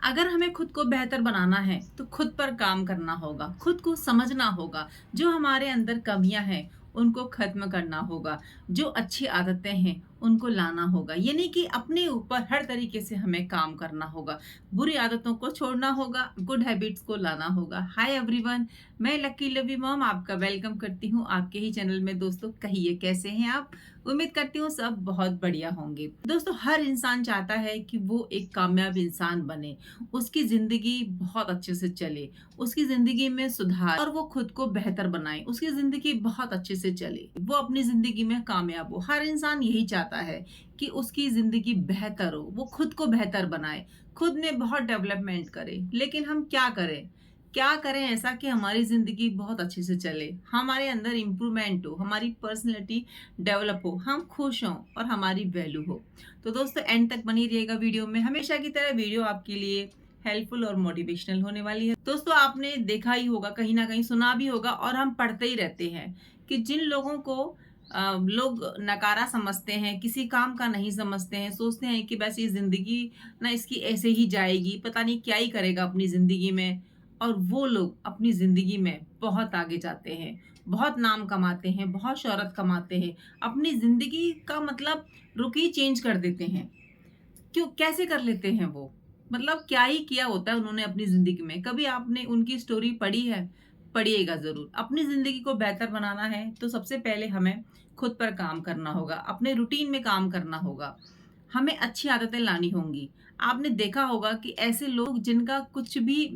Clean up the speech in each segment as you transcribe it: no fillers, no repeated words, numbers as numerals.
अगर हमें खुद को बेहतर बनाना है तो खुद पर काम करना होगा, खुद को समझना होगा। जो हमारे अंदर कमियां हैं उनको खत्म करना होगा, जो अच्छी आदतें हैं उनको लाना होगा। ये नहीं कि अपने ऊपर हर तरीके से हमें काम करना होगा। बुरी आदतों को छोड़ना होगा, गुड हैबिट्स को लाना होगा। हाय एवरीवन, मैं लकी लवी मॉम आपका वेलकम करती हूँ आपके ही चैनल में। दोस्तों, कहिए कैसे हैं आप? उम्मीद करती हूँ सब बहुत बढ़िया होंगे। दोस्तों, हर इंसान चाहता है कि वो एक कामयाब इंसान बने, उसकी ज़िंदगी बहुत अच्छे से चले, उसकी ज़िंदगी में सुधार और वो खुद को बेहतर बनाए, उसकी ज़िंदगी बहुत अच्छे से चले, वो अपनी ज़िंदगी में कामयाब हो। हर इंसान यही चाहता है कि उसकी ज़िंदगी बेहतर हो, वो खुद को बेहतर बनाए, खुद में बहुत डेवलपमेंट करे। लेकिन हम क्या करें? क्या करें ऐसा कि हमारी ज़िंदगी बहुत अच्छे से चले, हमारे अंदर इम्प्रूवमेंट हो, हमारी पर्सनैलिटी डेवलप हो, हम खुश हों और हमारी वैल्यू हो। तो दोस्तों, एंड तक बनी रहिएगा वीडियो में। हमेशा की तरह वीडियो आपके लिए हेल्पफुल और मोटिवेशनल होने वाली है। दोस्तों, आपने देखा ही होगा, कहीं ना कहीं सुना भी होगा और हम पढ़ते ही रहते हैं कि जिन लोगों को लोग नकारा समझते हैं, किसी काम का नहीं समझते हैं, सोचते हैं कि बस ये जिंदगी ना इसकी ऐसे ही जाएगी, पता नहीं क्या ही करेगा अपनी जिंदगी में। और वो लोग अपनी जिंदगी में बहुत आगे जाते हैं, बहुत नाम कमाते हैं, बहुत शोहरत कमाते हैं, अपनी जिंदगी का मतलब रुख ही चेंज कर देते हैं। क्यों, कैसे कर लेते हैं वो? मतलब क्या ही किया होता है उन्होंने अपनी ज़िंदगी में? कभी आपने उनकी स्टोरी पढ़ी है? पढ़िएगा ज़रूर। अपनी ज़िंदगी को बेहतर बनाना है तो सबसे पहले हमें खुद पर काम करना होगा, अपने रूटीन में काम करना होगा। हमें अच्छी आदतें लानी होंगी। आपने देखा होगा कि ऐसे लोग जिनका कुछ भी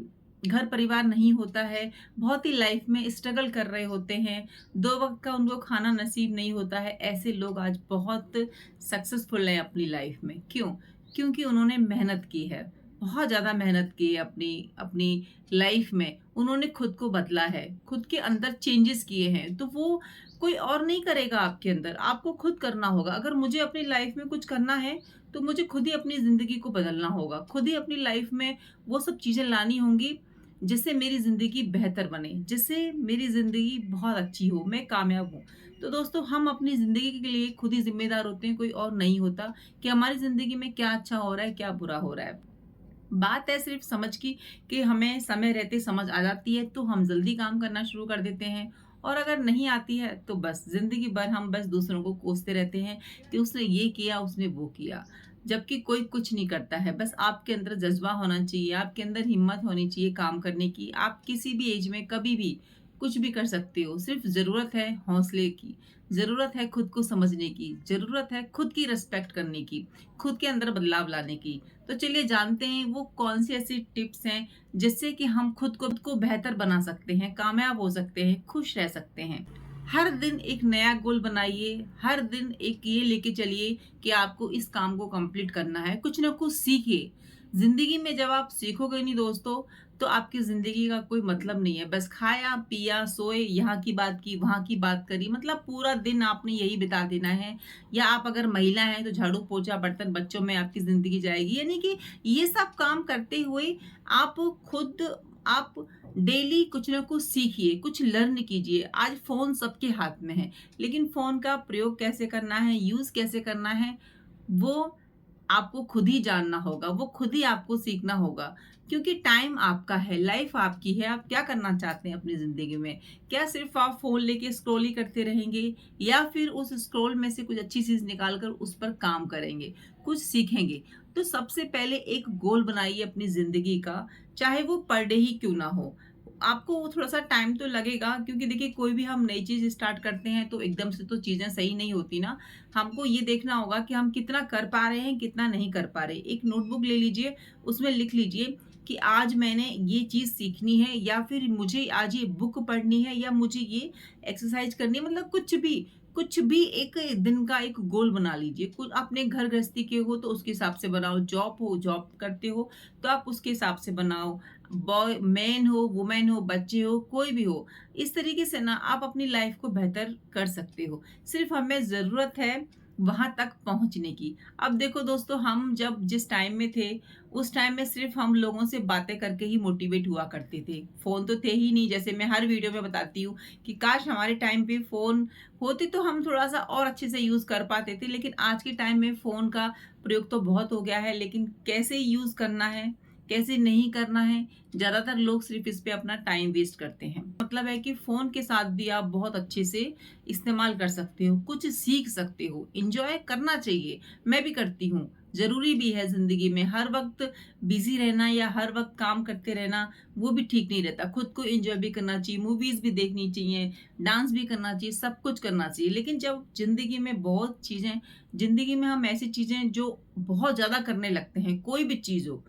घर परिवार नहीं होता है, बहुत ही लाइफ में स्ट्रगल कर रहे होते हैं, 2 वक़्त का उनको खाना नसीब नहीं होता है, ऐसे लोग आज बहुत सक्सेसफुल हैं अपनी लाइफ में। क्यों? क्योंकि उन्होंने मेहनत की है, बहुत ज़्यादा मेहनत की है अपनी अपनी लाइफ में। उन्होंने खुद को बदला है, खुद के अंदर चेंजेस किए हैं, तो वो कोई और नहीं करेगा आपके अंदर, आपको खुद करना होगा। अगर मुझे अपनी लाइफ में कुछ करना है, तो मुझे खुद ही अपनी ज़िंदगी को बदलना होगा, खुद ही अपनी लाइफ में वो सब चीज़ें लानी होंगी, जिससे मेरी ज़िंदगी बेहतर बने, जिससे मेरी ज़िंदगी बहुत अच्छी हो, मैं कामयाब हूँ। तो दोस्तों, हम अपनी ज़िंदगी के लिए खुद ही ज़िम्मेदार होते हैं, कोई और नहीं होता कि हमारी ज़िंदगी में क्या अच्छा हो रहा है, क्या बुरा हो रहा है। बात है सिर्फ़ समझ की कि हमें समय रहते समझ आ जाती है, तो हम जल्दी काम करना शुरू कर देते हैं। और अगर नहीं आती है, तो बस ज़िंदगी भर हम बस दूसरों को कोसते रहते हैं कि उसने ये किया, उसने वो किया। जबकि कोई कुछ नहीं करता है, बस आपके अंदर जज़्बा होना चाहिए, आपके अंदर हिम्मत होनी चाहिए काम करने की। आप किसी भी एज में कभी भी कुछ भी कर सकते हो, सिर्फ़ ज़रूरत है हौसले की, ज़रूरत है खुद को समझने की, ज़रूरत है खुद की रिस्पेक्ट करने की, खुद के अंदर बदलाव लाने की। तो चलिए जानते हैं वो कौन-सी ऐसी टिप्स हैं जिससे कि हम खुद को बेहतर बना सकते हैं, कामयाब हो सकते हैं, खुश रह सकते हैं। हर दिन एक नया गोल बनाइए, हर दिन एक ये लेके चलिए कि आपको इस काम को कंप्लीट करना है, कुछ ना कुछ सीखिए। ज़िंदगी में जब आप सीखोगे नहीं दोस्तों, तो आपकी ज़िंदगी का कोई मतलब नहीं है। बस खाया, पिया, सोए, यहाँ की बात की, वहाँ की बात करी, मतलब पूरा दिन आपने यही बिता देना है। या आप अगर महिला हैं तो झाड़ू, पोछा, बर्तन, बच्चों में आपकी ज़िंदगी जाएगी। यानी कि ये सब काम करते हुए आप खुद आप डेली कुछ ना कुछ सीखिए, कुछ लर्न कीजिए। आज फ़ोन सबके हाथ में है, लेकिन फ़ोन का प्रयोग कैसे करना है, यूज़ कैसे करना है, वो आपको खुद ही जानना होगा, वो खुद ही आपको सीखना होगा। क्योंकि टाइम आपका है, लाइफ़ आपकी है, आप क्या करना चाहते हैं अपनी ज़िंदगी में? क्या सिर्फ़ आप फ़ोन लेके स्क्रॉल ही करते रहेंगे या फिर उस स्क्रॉल में से कुछ अच्छी चीज़ निकाल कर उस पर काम करेंगे, कुछ सीखेंगे? तो सबसे पहले एक गोल बनाइए अपनी ज़िंदगी का, चाहे वो पर डे ही क्यों ना हो। आपको थोड़ा-सा टाइम तो लगेगा, क्योंकि देखिए कोई भी हम नई चीज़ स्टार्ट करते हैं तो एकदम से तो चीज़ें सही नहीं होती ना। हमको ये देखना होगा कि हम कितना कर पा रहे हैं, कितना नहीं कर पा रहे। एक नोटबुक ले लीजिए, उसमें लिख लीजिए कि आज मैंने ये चीज़ सीखनी है, या फिर मुझे आज ये बुक पढ़नी है, या मुझे ये एक्सरसाइज़ करनी है। मतलब कुछ भी एक दिन का एक गोल बना लीजिए। कुछ अपने घर गृहस्थी के हो तो उसके हिसाब से बनाओ, जॉब हो, जॉब करते हो तो आप उसके हिसाब से बनाओ। बॉय मैन हो, वुमेन हो, बच्चे हो, कोई भी हो। इस तरीके से ना आप अपनी लाइफ़ को बेहतर कर सकते हो। सिर्फ़ हमें ज़रूरत है वहाँ तक पहुँचने की। अब देखो दोस्तों, हम जब जिस टाइम में थे, उस टाइम में सिर्फ़ हम लोगों से बातें करके ही मोटिवेट हुआ करते थे। फ़ोन तो थे ही नहीं, जैसे मैं हर वीडियो में बताती हूँ कि काश हमारे टाइम पे फ़ोन होते तो हम थोड़ा-सा और अच्छे से यूज़ कर पाते थे। लेकिन आज के टाइम में फ़ोन का प्रयोग तो बहुत हो गया है, लेकिन कैसे यूज़ करना है, कैसे नहीं करना है, ज़्यादातर लोग सिर्फ इस पे अपना टाइम वेस्ट करते हैं। मतलब है कि फ़ोन के साथ भी आप बहुत अच्छे से इस्तेमाल कर सकते हो, कुछ सीख सकते हो, एन्जॉय करना चाहिए। मैं भी करती हूँ, ज़रूरी भी है ज़िंदगी में। हर वक़्त बिज़ी रहना या हर वक़्त काम करते रहना, वो भी ठीक नहीं रहता। खुद को एन्जॉय भी करना चाहिए, मूवीज़ भी देखनी चाहिए, डांस भी करना चाहिए, सब कुछ करना चाहिए। लेकिन जब ज़िंदगी में बहुत चीज़ें ज़िंदगी में हम ऐसी चीज़ें जो बहुत ज़्यादा करने लगते हैं, कोई भी चीज़ हो,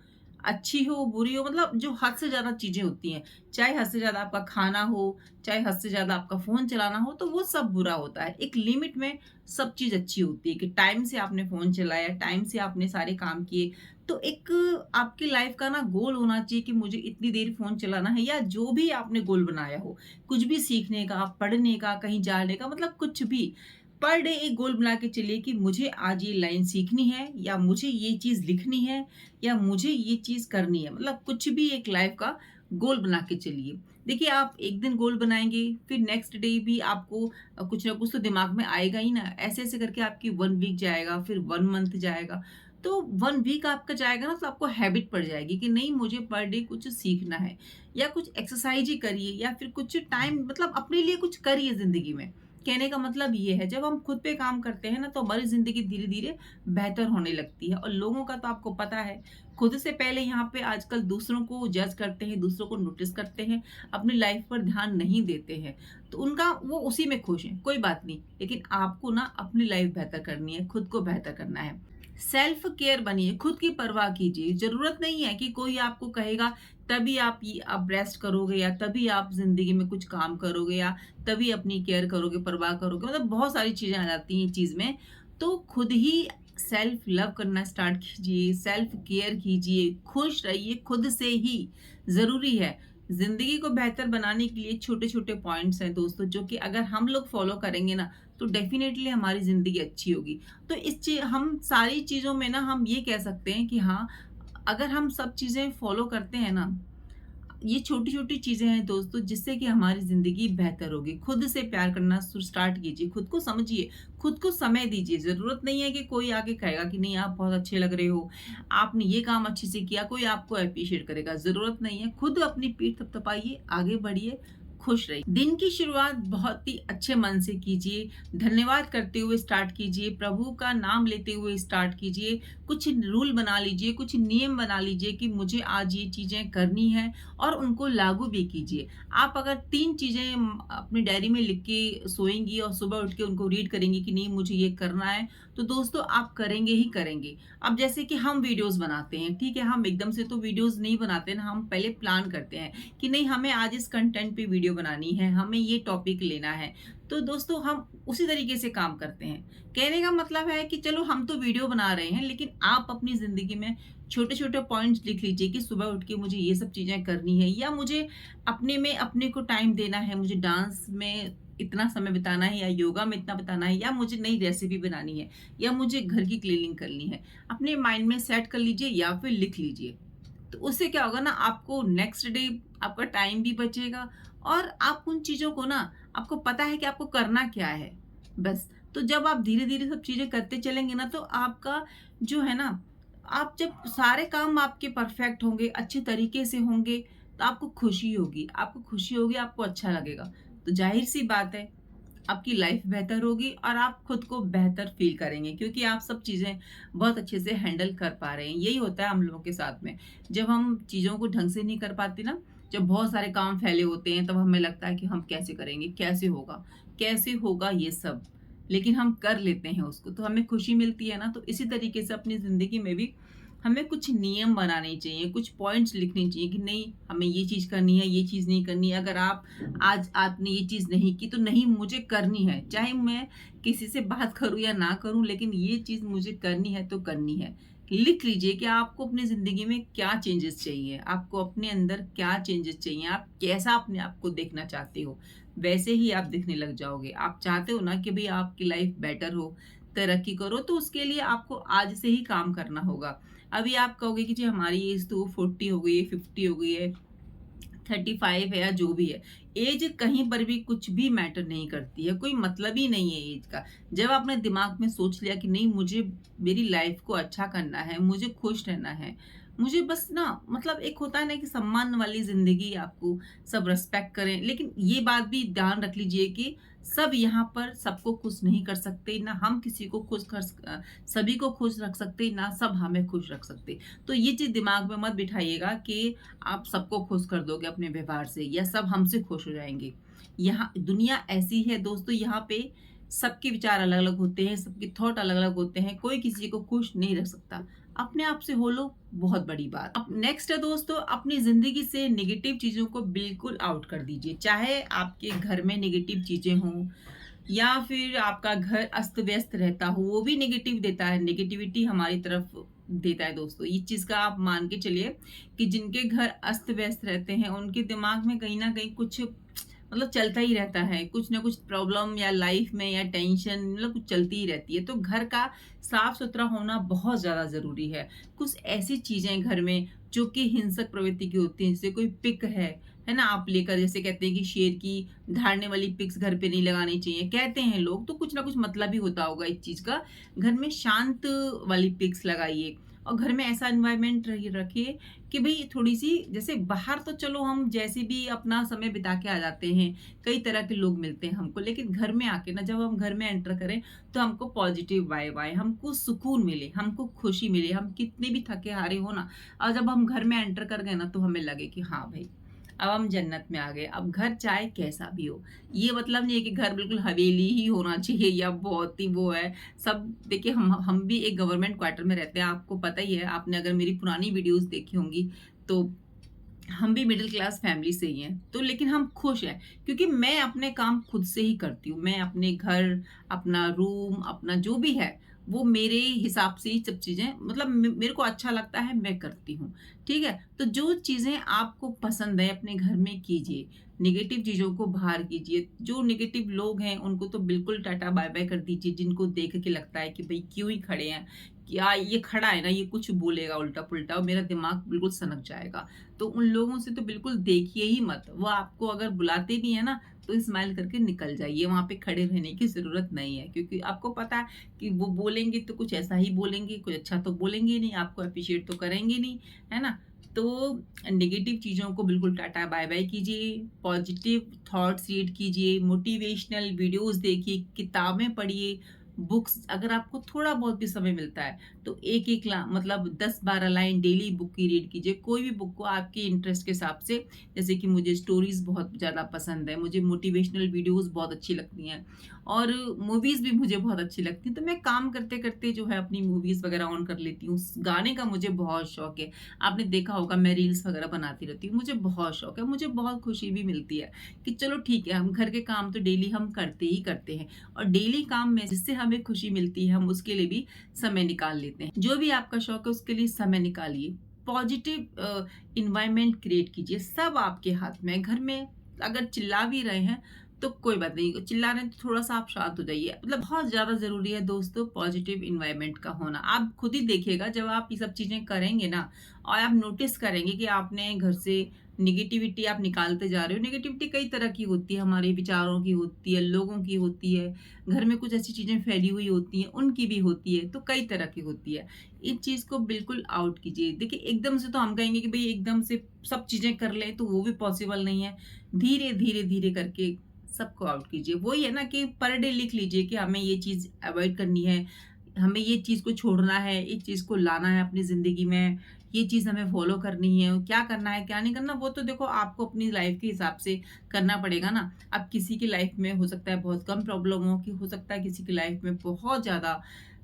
अच्छी हो, बुरी हो, मतलब जो हद से ज़्यादा चीज़ें होती हैं, चाहे हद से ज़्यादा आपका खाना हो, चाहे हद से ज़्यादा आपका फ़ोन चलाना हो, तो वो सब बुरा होता है। एक लिमिट में सब चीज़ अच्छी होती है कि टाइम से आपने फ़ोन चलाया, टाइम से आपने सारे काम किए, तो एक आपकी लाइफ़ का ना गोल होना चाहिए कि मुझे इतनी देर फ़ोन चलाना है, या जो भी आपने गोल बनाया हो, कुछ भी सीखने का, पढ़ने का, कहीं जाने का, मतलब कुछ भी। पर डे एक गोल बना के चलिए कि मुझे आज ये लाइन सीखनी है, या मुझे ये चीज़ लिखनी है, या मुझे ये चीज़ करनी है। मतलब कुछ भी एक लाइफ़ का गोल बना के चलिए। देखिए, आप एक दिन गोल बनाएँगे, फिर नेक्स्ट डे भी आपको कुछ ना कुछ तो दिमाग में आएगा ही ना। ऐसे-ऐसे करके आपकी 1 वीक जाएगा, फिर 1 मंथ जाएगा। तो 1 वीक आपका जाएगा ना, तो आपको हैबिट पड़ जाएगी कि नहीं, मुझे पर डे कुछ सीखना है, या कुछ एक्सरसाइज़ ही करिए, या फिर कुछ टाइम, मतलब अपने लिए कुछ करिए ज़िंदगी में। कहने का मतलब ये है, जब हम खुद पे काम करते हैं ना, तो हमारी ज़िंदगी धीरे-धीरे बेहतर होने लगती है। और लोगों का तो आपको पता है, खुद से पहले यहाँ पे आजकल दूसरों को जज करते हैं, दूसरों को नोटिस करते हैं, अपनी लाइफ़ पर ध्यान नहीं देते हैं। तो उनका वो उसी में खुश हैं, कोई बात नहीं। लेकिन आपको ना अपनी लाइफ़ बेहतर करनी है, खुद को बेहतर करना है। सेल्फ केयर बनिए, खुद की परवाह कीजिए। ज़रूरत नहीं है कि कोई आपको कहेगा तभी आप रेस्ट करोगे, या तभी आप ज़िंदगी में कुछ काम करोगे, या तभी अपनी केयर करोगे, परवाह करोगे। मतलब बहुत सारी चीज़ें आ जाती हैं चीज़ में। तो खुद ही सेल्फ लव करना स्टार्ट कीजिए, सेल्फ केयर कीजिए, खुश रहिए खुद से ही, ज़रूरी है। ज़िंदगी को बेहतर बनाने के लिए छोटे-छोटे पॉइंट्स हैं दोस्तों, जो कि अगर हम लोग फ़ॉलो करेंगे ना, तो डेफ़िनेटली हमारी ज़िंदगी अच्छी होगी। तो इस ची हम सारी चीज़ों में ना हम ये कह सकते हैं कि हाँ, अगर हम सब चीज़ें फ़ॉलो करते हैं ना, ये छोटी-छोटी चीज़ें हैं दोस्तों, जिससे कि हमारी ज़िंदगी बेहतर होगी। खुद से प्यार करना स्टार्ट कीजिए, खुद को समझिए, खुद को समय दीजिए। ज़रूरत नहीं है कि कोई आके कहेगा कि नहीं, आप बहुत अच्छे लग रहे हो, आपने ये काम अच्छे से किया, कोई आपको एप्रिशिएट करेगा, ज़रूरत नहीं है। खुद अपनी पीठ थपथपाइए, आगे बढ़िए, खुश रहिए। दिन की शुरुआत बहुत ही अच्छे मन से कीजिए, धन्यवाद करते हुए स्टार्ट कीजिए, प्रभु का नाम लेते हुए स्टार्ट कीजिए। कुछ रूल बना लीजिए, कुछ नियम बना लीजिए कि मुझे आज ये चीज़ें करनी है, और उनको लागू भी कीजिए। आप अगर 3 चीज़ें अपनी डायरी में लिख के सोएँगी और सुबह उठ के उनको रीड करेंगी कि नहीं, मुझे ये करना है, तो दोस्तों आप करेंगे ही करेंगे। अब जैसे कि हम वीडियोज़ बनाते हैं, ठीक है? हम एकदम से तो वीडियोज़ नहीं बनाते ना, हम पहले प्लान करते हैं कि नहीं, हमें आज इस कंटेंट पे वीडियो बनानी है, हमें ये टॉपिक लेना है। तो दोस्तों हम उसी तरीके से काम करते हैं। कहने का मतलब है कि चलो हम तो वीडियो बना रहे हैं, लेकिन आप अपनी ज़िंदगी में छोटे-छोटे पॉइंट्स लिख लीजिए कि सुबह उठ के मुझे ये सब चीज़ें करनी है, या मुझे अपने में अपने को टाइम देना है, मुझे डांस में इतना समय बिताना है, या योगा में इतना बिताना है, या मुझे नई रेसिपी बनानी है, या मुझे घर की क्लीनिंग करनी है। अपने माइंड में सेट कर लीजिए या फिर लिख लीजिए। तो उससे क्या होगा ना, आपको नेक्स्ट डे आपका टाइम भी बचेगा, और आप उन चीज़ों को ना, आपको पता है कि आपको करना क्या है, बस। तो जब आप धीरे-धीरे सब चीज़ें करते चलेंगे ना, तो आपका जो है ना, आप जब सारे काम आपके परफेक्ट होंगे, अच्छे तरीके से होंगे, तो आपको खुशी होगी। आपको खुशी होगी, आपको अच्छा लगेगा। तो ज़ाहिर-सी बात है, आपकी लाइफ बेहतर होगी, और आप खुद को बेहतर फ़ील करेंगे, क्योंकि आप सब चीज़ें बहुत अच्छे से हैंडल कर पा रहे हैं। यही होता है हम लोगों के साथ में। जब हम चीज़ों को ढंग से नहीं कर पाते ना, जब बहुत सारे काम फैले होते हैं, तब हमें लगता है कि हम कैसे करेंगे? कैसे होगा ये सब? लेकिन हम कर लेते हैं उसको, तो हमें खुशी मिलती है ना। तो इसी तरीके से अपनी ज़िंदगी में भी हमें कुछ नियम बनाने चाहिए, कुछ पॉइंट्स लिखने चाहिए कि नहीं, हमें ये चीज़ करनी है, ये चीज़ नहीं करनी है। अगर आज आपने ये चीज़ नहीं की, तो नहीं, मुझे करनी है। चाहे मैं किसी से बात करूँ या ना करूँ, लेकिन ये चीज़ मुझे करनी है तो करनी है। लिख लीजिए कि आपको अपनी ज़िंदगी में क्या चेंजेस चाहिए, आपको अपने अंदर क्या चेंजेस चाहिए, आप कैसा अपने आप को देखना चाहते हो, वैसे ही आप दिखने लग जाओगे। आप चाहते हो ना कि भई आपकी लाइफ़ बेटर हो, तरक्की करो, तो उसके लिए आपको आज से ही काम करना होगा। अभी आप कहोगे कि जी हमारी एज तो 40 हो गई है, 50 हो गई है, 35 है, या जो भी है। एज कहीं पर भी कुछ भी मैटर नहीं करती है, कोई मतलब ही नहीं है एज का। जब आपने दिमाग में सोच लिया कि नहीं, मुझे मेरी लाइफ को अच्छा करना है, मुझे खुश रहना है, मुझे बस ना मतलब एक होता है ना कि सम्मान वाली ज़िंदगी आपको सब रिस्पेक्ट करें। लेकिन ये बात भी ध्यान रख लीजिए कि सब यहाँ पर सबको खुश नहीं कर सकते, ना हम किसी को सभी को खुश रख सकते, ना सब हमें खुश रख सकते। तो ये चीज़ दिमाग में मत बिठाइएगा कि आप सबको खुश कर दोगे अपने व्यवहार से या सब हमसे खुश हो जाएँगे। यहाँ दुनिया ऐसी है दोस्तों, यहाँ पे सबके विचार अलग-अलग होते हैं, सबके थॉट अलग-अलग होते हैं, कोई किसी को खुश नहीं रख सकता। अपने आप से हो लो, बहुत बड़ी बात। अब नेक्स्ट है दोस्तों, अपनी ज़िंदगी से नेगेटिव चीज़ों को बिल्कुल आउट कर दीजिए। चाहे आपके घर में नेगेटिव चीज़ें हों या फिर आपका घर अस्त-व्यस्त रहता हो, वो भी नेगेटिव देता है, नेगेटिविटी हमारी तरफ देता है दोस्तों। इस चीज़ का आप मान के चलिए कि जिनके घर अस्त-व्यस्त रहते हैं, उनके दिमाग में कहीं न कहीं कुछ मतलब चलता ही रहता है, कुछ ना कुछ प्रॉब्लम या लाइफ में या टेंशन मतलब कुछ चलती ही रहती है। तो घर का साफ-सुथरा होना बहुत ज़्यादा ज़रूरी है। कुछ ऐसी चीज़ें घर में जो कि हिंसक प्रवृत्ति की होती हैं, जैसे कोई पिक है ना? आप लेकर जैसे कहते हैं कि शेर की धाड़ने वाली पिक्स घर पे नहीं लगानी चाहिए, कहते हैं लोग, तो कुछ ना कुछ मतलब ही होता होगा इस चीज़ का। घर में शांत वाली पिक्स लगाइए और घर में ऐसा एनवायरनमेंट रही रखिए कि भई थोड़ी-सी जैसे बाहर तो चलो हम जैसे भी अपना समय बिता के आ जाते हैं, कई तरह के लोग मिलते हैं हमको, लेकिन घर में आके ना जब हम घर में एंटर करें, तो हमको पॉजिटिव वाइब आए, हमको सुकून मिले, हमको खुशी मिले, हम कितने भी थके-हारे हो ना और जब हम घर में एंटर कर गए ना, तो हमें लगे कि हाँ भई, अब हम जन्नत में आ गए। अब घर चाहे कैसा भी हो, ये मतलब नहीं है कि घर बिल्कुल हवेली ही होना चाहिए या बहुत ही वो है। सब देखिए हम भी एक गवर्नमेंट क्वार्टर में रहते हैं, आपको पता ही है, आपने अगर मेरी पुरानी वीडियोज़ देखी होंगी, तो हम भी मिडिल क्लास फैमिली से ही हैं। तो लेकिन हम खुश हैं क्योंकि मैं अपने काम खुद से ही करती हूँ। मैं अपने घर, अपना रूम, अपना जो भी है, वो मेरे हिसाब से ही सब चीज़ें मतलब मेरे को अच्छा लगता है, मैं करती हूँ। ठीक है? तो जो चीज़ें आपको पसंद है अपने घर में कीजिए। नेगेटिव चीज़ों को बाहर कीजिए। जो नेगेटिव लोग हैं उनको तो बिल्कुल टाटा बाय-बाय कर दीजिए, जिनको देख के लगता है कि भई क्यों ही खड़े हैं? क्या ये खड़ा है ना, ये कुछ बोलेगा उल्टा-पुल्टा और मेरा दिमाग बिल्कुल सनक जाएगा। तो उन लोगों से तो बिल्कुल देखिए ही मत। वो आपको अगर बुलाते भी हैं ना, तो स्माइल करके निकल जाइए, वहाँ पे खड़े रहने की ज़रूरत नहीं है। क्योंकि आपको पता है कि वो बोलेंगे तो कुछ ऐसा ही बोलेंगे, कुछ अच्छा तो बोलेंगे ही नहीं, आपको एप्रिशिएट तो करेंगे नहीं, है ना? तो नेगेटिव चीज़ों को बिल्कुल टाटा बाय-बाय कीजिए, पॉजिटिव थॉट्स रीड कीजिए, मोटिवेशनल वीडियोज़ देखिए, किताबें पढ़िए, बुक्स अगर आपको थोड़ा बहुत भी समय मिलता है, तो एक-एक ला मतलब 10-12 लाइन डेली बुक की रीड कीजिए। कोई भी बुक को आपके इंटरेस्ट के हिसाब से, जैसे कि मुझे स्टोरीज़ बहुत ज़्यादा पसंद है, मुझे मोटिवेशनल वीडियोज़ बहुत अच्छी लगती हैं और मूवीज़ भी मुझे बहुत अच्छी लगती हैं। तो मैं काम करते-करते जो है अपनी मूवीज़ वगैरह ऑन कर लेती हूँ। गाने का मुझे बहुत शौक है। आपने देखा होगा मैं रील्स वगैरह बनाती रहती हूँ। मुझे बहुत शौक है, मुझे बहुत खुशी भी मिलती है कि चलो ठीक है, हम घर के काम तो डेली हम करते ही करते हैं और डेली काम में जिससे हमें खुशी मिलती है, हम उसके लिए भी समय निकाल लेते हैं। जो भी आपका शौक है उसके लिए समय निकालिए। पॉजिटिव एनवायरनमेंट क्रिएट कीजिए, सब आपके हाथ में है। घर में अगर चिल्ला भी रहे हैं तो कोई बात नहीं, चिल्ला रहे हैं तो थोड़ा-सा आप शांत हो जाइए। मतलब बहुत ज़्यादा ज़रूरी है दोस्तों पॉजिटिव एनवायरनमेंट का होना। आप खुद ही देखिएगा जब आप ये सब चीज़ें करेंगे ना और आप नोटिस करेंगे कि आपने घर से नेगेटिविटी आप निकालते जा रहे हो। नेगेटिविटी कई तरह की होती है, हमारे विचारों की होती है, लोगों की होती है, घर में कुछ ऐसी चीज़ें फैली हुई होती हैं, उनकी भी होती है, तो कई तरह की होती है। इस चीज़ को बिल्कुल आउट कीजिए। देखिए एकदम से तो हम कहेंगे कि भई एकदम से सब चीज़ें कर लें तो वो भी पॉसिबल नहीं है। धीरे-धीरे, धीरे करके सबको आउट कीजिए। वही है ना कि पर डे लिख लीजिए कि हमें ये चीज़ अवॉइड करनी है, हमें ये चीज़ को छोड़ना है, इस चीज़ को लाना है अपनी ज़िंदगी में, ये चीज़ हमें फ़ॉलो करनी है, क्या करना है, क्या नहीं करना, वो तो देखो आपको अपनी लाइफ़ के हिसाब से करना पड़ेगा ना। अब किसी की लाइफ़ में हो सकता है बहुत कम प्रॉब्लम हो, कि हो सकता है किसी की लाइफ़ में बहुत ज़्यादा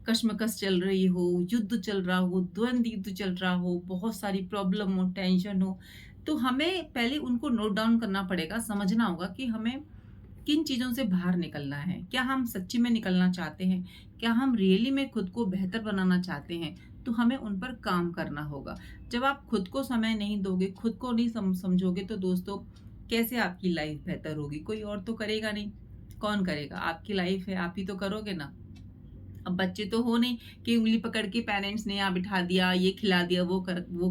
कशमकश चल रही हो, युद्ध चल रहा हो, द्वंद्व युद्ध चल रहा हो, बहुत सारी प्रॉब्लम हो, टेंशन हो। तो हमें पहले उनको नोट डाउन करना पड़ेगा, समझना होगा कि हमें किन चीज़ों से बाहर निकलना है? क्या हम सच्ची में निकलना चाहते हैं? क्या हम रियली में खुद को बेहतर बनाना चाहते हैं? तो हमें उन पर काम करना होगा। जब आप खुद को समय नहीं दोगे, खुद को नहीं समझोगे तो दोस्तों कैसे आपकी लाइफ़ बेहतर होगी? कोई और तो करेगा नहीं। कौन करेगा? आपकी लाइफ़ है, आप ही तो करोगे ना। अब बच्चे तो हो नहीं कि उँगली पकड़ के पेरेंट्स ने यहाँ बिठा दिया, ये खिला दिया, वो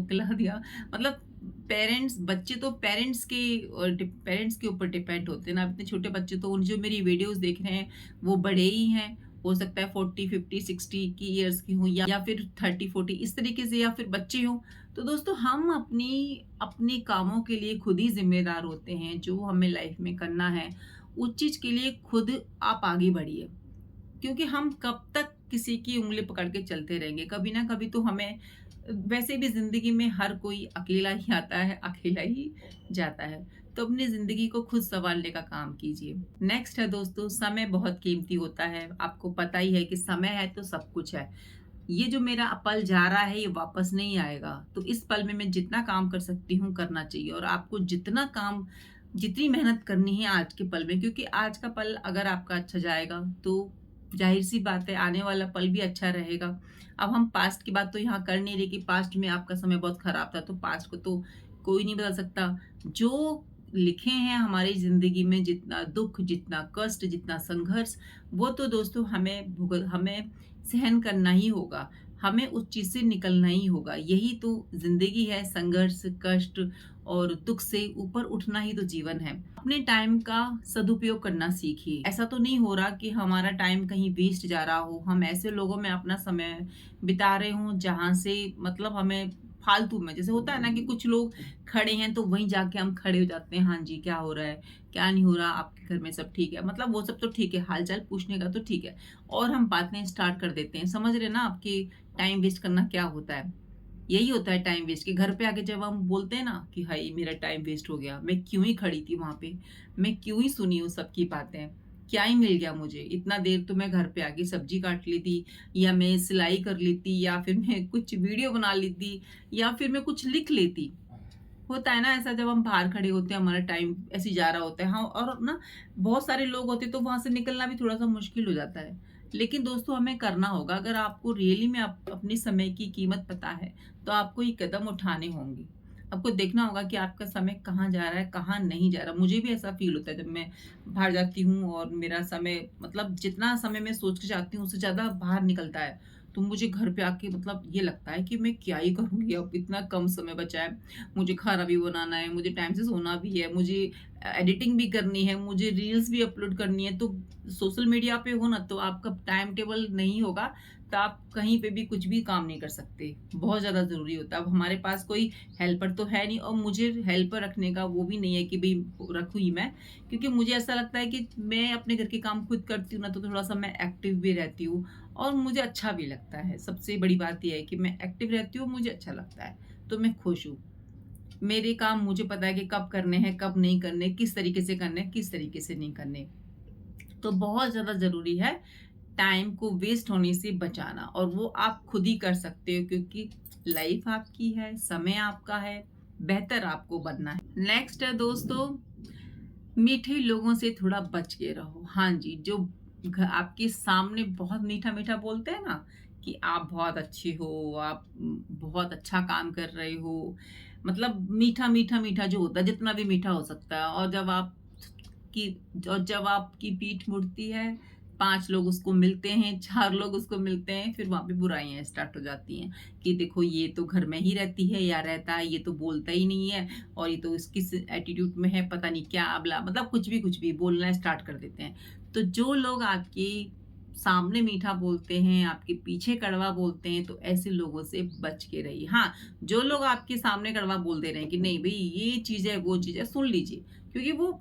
खिला दिया। मतलब पेरेंट्स बच्चे तो पेरेंट्स के ऊपर डिपेंड होते हैं ना। अब इतने छोटे बच्चे तो उन जो मेरी वीडियोज़ देख रहे हैं, वो बड़े ही हैं। हो सकता है 40, 50, 60 की इयर्स की हों या फिर 30, 40 इस तरीके से या फिर बच्चे हों। तो दोस्तों हम अपने कामों के लिए खुद ही ज़िम्मेदार होते हैं, जो हमें लाइफ में करना है, उस चीज़ के लिए खुद आप आगे बढ़िए। क्योंकि हम कब तक किसी की उँगली पकड़ के चलते रहेंगे, कभी ना कभी तो हमें वैसे भी ज़िंदगी में हर कोई अकेला ही आता है, अकेला ही जाता है। तो अपनी ज़िंदगी को खुद सँवारने का काम कीजिए। नेक्स्ट है दोस्तों, समय बहुत कीमती होता है। आपको पता ही है कि समय है तो सब कुछ है। ये जो मेरा पल जा रहा है ये वापस नहीं आएगा। तो इस पल में मैं जितना काम कर सकती हूँ करना चाहिए, और आपको जितनी मेहनत करनी है आज के पल में, क्योंकि आज का पल अगर आपका अच्छा जाएगा तो ज़ाहिर-सी बात है आने वाला पल भी अच्छा रहेगा। अब हम पास्ट की बात तो यहाँ कर नहीं रहे कि पास्ट में आपका समय बहुत खराब था, तो पास्ट को तो कोई नहीं बदल सकता। जो लिखे हैं हमारी ज़िंदगी में, जितना दुःख, जितना कष्ट, जितना संघर्ष, वो तो दोस्तों हमें सहन करना ही होगा। हमें उस चीज़ से निकलना ही होगा। यही तो ज़िंदगी है, संघर्ष, कष्ट और दुःख से ऊपर उठना ही तो जीवन है। अपने टाइम का सदुपयोग करना सीखिए। ऐसा तो नहीं हो रहा कि हमारा टाइम कहीं वेस्ट जा रहा हो। हम ऐसे लोगों में अपना समय बिता रहे हों जहाँ से मतलब हमें फालतू में, जैसे होता है ना कि कुछ लोग खड़े हैं तो वहीं जाके हम खड़े हो जाते हैं, हाँ जी, क्या हो रहा है? क्या नहीं हो रहा? आपके घर में सब ठीक है? मतलब वो सब तो ठीक है, हाल-चाल पूछने का तो ठीक है। और हम बातें स्टार्ट कर देते हैं। समझ रहे हैं ना आप कि टाइम वेस्ट करना क्या होता है? यही होता है टाइम वेस्ट, कि घर पे आके जब हम बोलते हैं ना कि हाय मेरा टाइम वेस्ट हो गया, मैं क्यों ही खड़ी थी वहाँ पे, मैं क्यों ही सुनी उन सबकी बातें, क्या ही मिल गया मुझे? इतना देर तो मैं घर पे आके सब्जी काट लेती, या मैं सिलाई कर लेती, या फिर मैं कुछ वीडियो बना लेती, या फिर मैं कुछ लिख लेती। होता है ना ऐसा, जब हम बाहर खड़े होते हैं हमारा टाइम ऐसे ही जा रहा होता है, हाँ, और ना बहुत सारे लोग होते हैं तो वहां से निकलना भी थोड़ा सा मुश्किल हो जाता है। लेकिन दोस्तों हमें करना होगा, अगर आपको रियली में अपनी समय की कीमत पता है तो आपको ये कदम उठाने होंगे। आपको देखना होगा कि आपका समय कहाँ जा रहा है, कहाँ नहीं जा रहा। मुझे भी ऐसा फील होता है जब मैं बाहर जाती हूँ और मेरा समय मतलब जितना समय मैं सोच के जाती हूँ उससे ज्यादा बाहर निकलता है। तो मुझे घर पे आके मतलब ये लगता है कि मैं क्या ही करूंगी, अब इतना कम समय बचा है। मुझे खाना भी बनाना है, मुझे टाइम से सोना भी है, मुझे एडिटिंग भी करनी है, मुझे रील्स भी अपलोड करनी है। तो सोशल मीडिया पे हो ना तो आपका टाइम टेबल नहीं होगा, तो आप कहीं पे भी कुछ भी काम नहीं कर सकते। बहुत ज़्यादा ज़रूरी होता है। अब हमारे पास कोई हेल्पर तो है नहीं, और मुझे हेल्पर रखने का वो भी नहीं है कि भई रखूँ ही मैं। क्योंकि मुझे ऐसा लगता है कि मैं अपने घर के काम खुद करती हूँ ना, तो थोड़ा-सा मैं एक्टिव भी रहती हूँ और मुझे अच्छा भी लगता है। सबसे बड़ी बात ये है कि मैं एक्टिव रहती हूँ, मुझे अच्छा लगता है, तो मैं खुश हूँ। मेरे काम मुझे पता है कि कब करने हैं, कब नहीं करने, किस तरीके से करने हैं, किस तरीके से नहीं करने। तो बहुत ज़्यादा ज़रूरी है टाइम को वेस्ट होने से बचाना, और वो आप खुद ही कर सकते हो, क्योंकि लाइफ आपकी है, समय आपका है, बेहतर आपको बनना है। नेक्स्ट है दोस्तों, मीठे लोगों से थोड़ा बच के रहो। हाँ जी, जो आपके सामने बहुत मीठा-मीठा बोलते हैं ना कि आप बहुत अच्छे हो, आप बहुत अच्छा काम कर रहे हो। मतलब मीठा, मीठा, मीठा जो होता है, जितना भी मीठा हो सकता है, की जब आपकी पीठ मुड़ती है, 5 लोग उसको मिलते हैं, 4 लोग उसको मिलते हैं, फिर वहाँ पे बुराइयाँ स्टार्ट हो जाती हैं कि देखो ये तो घर में ही रहती है या रहता है, ये तो बोलता ही नहीं है, और ये तो इस किस एटीट्यूड में है, पता नहीं क्या अबला, मतलब कुछ भी बोलना स्टार्ट कर देते हैं। तो जो लोग आपके सामने मीठा बोलते हैं, आपके पीछे कड़वा बोलते हैं, तो ऐसे लोगों से बच के रहिए। हाँ, जो लोग आपके सामने कड़वा बोल दे रहे हैं कि नहीं भई ये चीज़ है, वो चीज़ है, सुन लीजिए। क्योंकि वो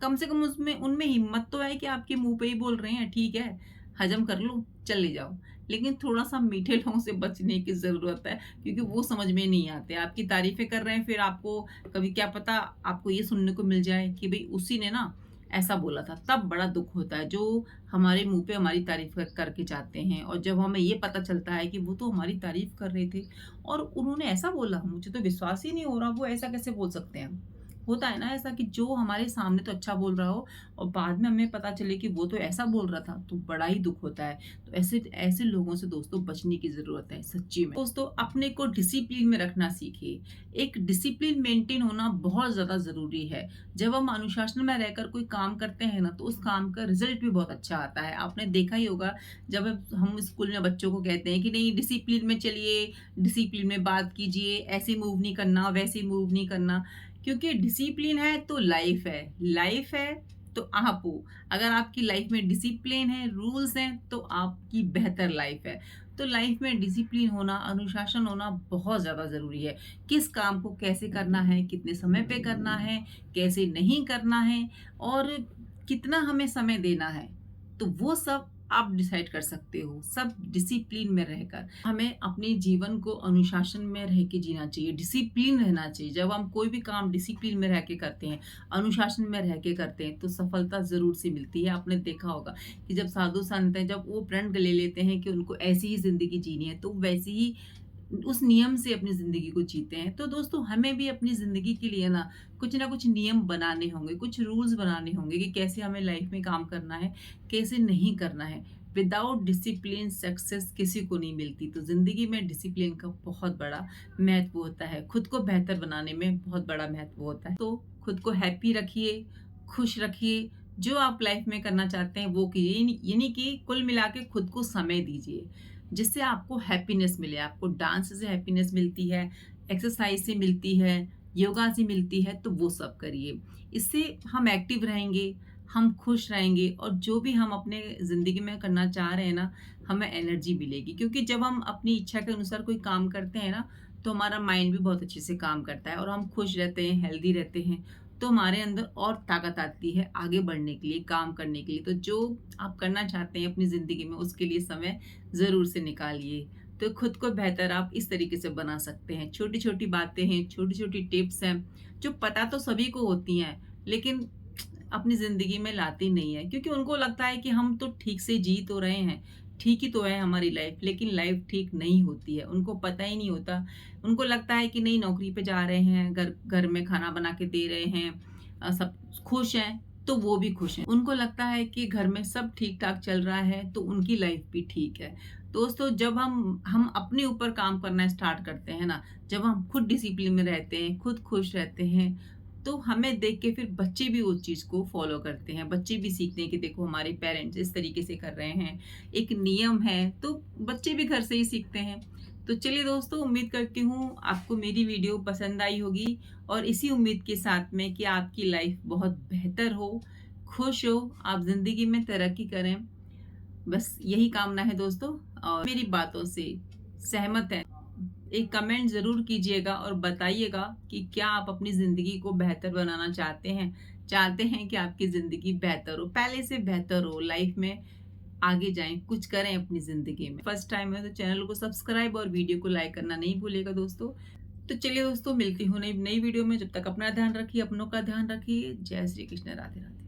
कम से कम उसमें उनमें हिम्मत तो है कि आपके मुँह पे ही बोल रहे हैं, ठीक है, हज़म कर लो, चले जाओ। लेकिन थोड़ा-सा मीठे लोगों से बचने की ज़रूरत है, क्योंकि वो समझ में नहीं आते। आपकी तारीफ़ें कर रहे हैं, फिर आपको कभी क्या पता आपको ये सुनने को मिल जाए कि भई उसी ने ना ऐसा बोला था, तब बड़ा दुःख होता है। जो हमारे मुँह पे हमारी तारीफ़ करके जाते हैं, और जब हमें ये पता चलता है कि वो तो हमारी तारीफ़ कर रहे थे और उन्होंने ऐसा बोला, मुझे तो विश्वास ही नहीं हो रहा, वो ऐसा कैसे बोल सकते हैं? होता है ना ऐसा कि जो हमारे सामने तो अच्छा बोल रहा हो और बाद में हमें पता चले कि वो तो ऐसा बोल रहा था, तो बड़ा ही दुःख होता है। तो ऐसे ऐसे लोगों से दोस्तों बचने की ज़रूरत है सच्ची में। दोस्तों अपने को डिसिप्लिन में रखना सीखिए। एक डिसिप्लिन मेंटेन होना बहुत ज़्यादा ज़रूरी है। जब हम अनुशासन में रहकर कोई काम करते हैं ना, तो उस काम का रिज़ल्ट भी बहुत अच्छा आता है। आपने देखा ही होगा, जब हम स्कूल में बच्चों को कहते हैं कि नहीं डिसिप्लिन में चलिए, डिसिप्लिन में बात कीजिए, ऐसे मूव नहीं करना, वैसे मूव नहीं करना। क्योंकि डिसिप्लिन है तो लाइफ है तो आप हो। अगर आपकी लाइफ में डिसिप्लिन है, रूल्स हैं, तो आपकी बेहतर लाइफ है। तो लाइफ में डिसिप्लिन होना, अनुशासन होना बहुत ज़्यादा ज़रूरी है। किस काम को कैसे करना है, कितने समय पे करना है, कैसे नहीं करना है और कितना हमें समय देना है, तो वो सब आप डिसाइड कर सकते हो, सब डिसिप्लिन में रहकर। हमें अपने जीवन को अनुशासन में रह के जीना चाहिए, डिसिप्लिन रहना चाहिए। जब हम कोई भी काम डिसिप्लिन में रह के करते हैं, अनुशासन में रह के करते हैं, तो सफलता ज़रूर से मिलती है। आपने देखा होगा कि जब साधु संत हैं, जब वो प्रण ले लेते हैं कि उनको ऐसी ही ज़िंदगी जीनी है, तो वैसे ही उस नियम से अपनी ज़िंदगी को जीते हैं। तो दोस्तों हमें भी अपनी ज़िंदगी के लिए ना कुछ नियम बनाने होंगे, कुछ रूल्स बनाने होंगे कि कैसे हमें लाइफ में काम करना है, कैसे नहीं करना है। विदाउट डिसिप्लिन सक्सेस किसी को नहीं मिलती। तो ज़िंदगी में डिसिप्लिन का बहुत बड़ा महत्व होता है। खुद को बेहतर बनाने में बहुत बड़ा महत्व होता है। तो खुद को हैप्पी रखिए, खुश रखिए, जो आप लाइफ में करना चाहते हैं वो कीजिए। यानी कि कुल मिला के खुद को समय दीजिए, जिससे आपको हैप्पीनेस मिले। आपको डांस से हैप्पीनेस मिलती है, एक्सरसाइज से मिलती है, योगा से मिलती है, तो वो सब करिए। इससे हम एक्टिव रहेंगे, हम खुश रहेंगे और जो भी हम अपने ज़िंदगी में करना चाह रहे हैं ना, हमें एनर्जी मिलेगी। क्योंकि जब हम अपनी इच्छा के अनुसार कोई काम करते हैं ना, तो हमारा माइंड भी बहुत अच्छे से काम करता है और हम खुश रहते हैं, हेल्दी रहते हैं। तो हमारे अंदर और ताकत आती है आगे बढ़ने के लिए, काम करने के लिए। तो जो आप करना चाहते हैं अपनी ज़िंदगी में, उसके लिए समय ज़रूर से निकालिए। तो खुद को बेहतर आप इस तरीके से बना सकते हैं। छोटी-छोटी बातें हैं, छोटी-छोटी टिप्स हैं, जो पता तो सभी को होती हैं, लेकिन अपनी ज़िंदगी में लाती नहीं है। क्योंकि उनको लगता है कि हम तो ठीक से जी तो रहे हैं, ठीक ही तो है हमारी लाइफ़, लेकिन लाइफ़ ठीक नहीं होती है। उनको पता ही नहीं होता। उनको लगता है कि नहीं, नौकरी पे जा रहे हैं, घर घर में खाना बना के दे रहे हैं, सब खुश हैं, तो वो भी खुश हैं। उनको लगता है कि घर में सब ठीक-ठाक चल रहा है, तो उनकी लाइफ़ भी ठीक है। दोस्तों जब हम अपने ऊपर काम करना स्टार्ट करते हैं ना, जब हम खुद डिसिप्लिन में रहते हैं, खुद खुश रहते हैं, तो हमें देख के फिर बच्चे भी उस चीज़ को फ़ॉलो करते हैं। बच्चे भी सीखते हैं कि देखो हमारे पेरेंट्स इस तरीके से कर रहे हैं, एक नियम है, तो बच्चे भी घर से ही सीखते हैं। तो चलिए दोस्तों, उम्मीद करती हूँ आपको मेरी वीडियो पसंद आई होगी और इसी उम्मीद के साथ में कि आपकी लाइफ़ बहुत बेहतर हो, खुश हो, आप ज़िंदगी में तरक्की करें। बस यही कामना है दोस्तों। और मेरी बातों से सहमत हैं, एक कमेंट ज़रूर कीजिएगा और बताइएगा कि क्या आप अपनी ज़िंदगी को बेहतर बनाना चाहते हैं कि आपकी ज़िंदगी बेहतर हो, पहले से बेहतर हो, लाइफ में आगे जाएँ, कुछ करें अपनी ज़िंदगी में। फर्स्ट टाइम है तो चैनल को सब्सक्राइब और वीडियो को लाइक करना नहीं भूलिएगा दोस्तों। तो चलिए दोस्तों, मिलती हूँ नई नई वीडियो में। जब तक अपना ध्यान रखिए, अपनों का ध्यान रखिए। जय श्री कृष्ण, राधे राधे।